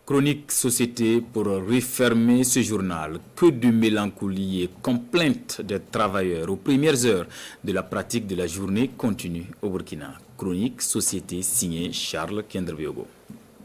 Chronique Société pour refermer ce journal. Que de mélancolie et complaintes des travailleurs aux premières heures de la pratique de la journée continue au Burkina. Chronique Société signée Charles Kendrebiogo.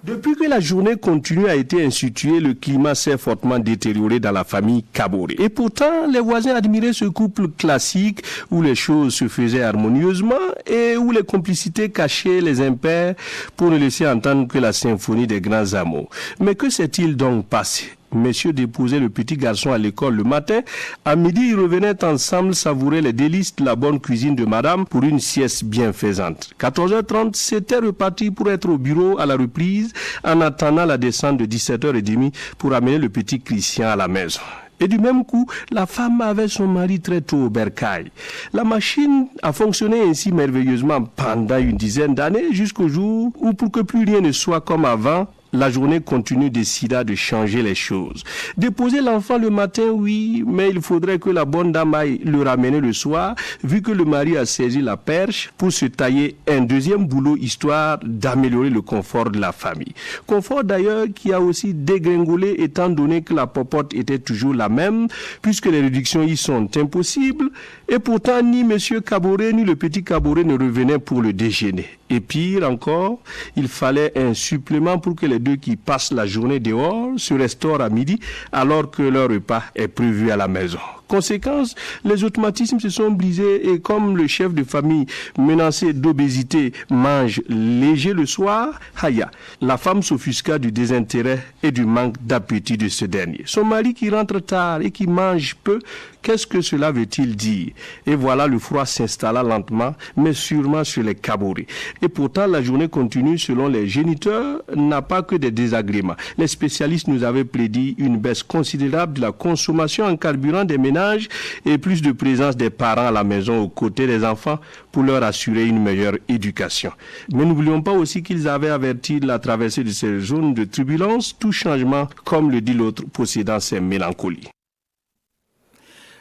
Depuis que la journée continue a été instituée, le climat s'est fortement détérioré dans la famille Kaboré. Et pourtant, les voisins admiraient ce couple classique où les choses se faisaient harmonieusement et où les complicités cachaient les impairs pour ne laisser entendre que la symphonie des grands amours. Mais que s'est-il donc passé ? Messieurs déposaient le petit garçon à l'école le matin. À midi, ils revenaient ensemble savourer les délices de la bonne cuisine de madame pour une sieste bienfaisante. 14h30, c'était reparti pour être au bureau à la reprise en attendant la descente de 17h30 pour amener le petit Christian à la maison. Et du même coup, la femme avait son mari très tôt au bercail. La machine a fonctionné ainsi merveilleusement pendant une dizaine d'années jusqu'au jour où, pour que plus rien ne soit comme avant, la journée continue décida de changer les choses. Déposer l'enfant le matin, oui, mais il faudrait que la bonne dame aille le ramener le soir, vu que le mari a saisi la perche pour se tailler un deuxième boulot, histoire d'améliorer le confort de la famille. Confort d'ailleurs qui a aussi dégringolé étant donné que la popote était toujours la même, puisque les réductions y sont impossibles, et pourtant ni M. Kaboré ni le petit Kaboré ne revenaient pour le déjeuner. Et pire encore, il fallait un supplément pour que les deux qui passent la journée dehors se restaurent à midi alors que leur repas est prévu à la maison. Conséquence, les automatismes se sont brisés et comme le chef de famille menacé d'obésité mange léger le soir, la femme s'offusqua du désintérêt et du manque d'appétit de ce dernier. Son mari qui rentre tard et qui mange peu, qu'est-ce que cela veut-il dire? Et voilà, le froid s'installa lentement, mais sûrement sur les Kaboré. Et pourtant, la journée continue, selon les géniteurs, n'a pas que des désagréments. Les spécialistes nous avaient prédit une baisse considérable de la consommation en carburant des ménages et plus de présence des parents à la maison aux côtés des enfants pour leur assurer une meilleure éducation. Mais n'oublions pas aussi qu'ils avaient averti de la traversée de ces zones de turbulence, tout changement, comme le dit l'autre, possédant ses mélancolies.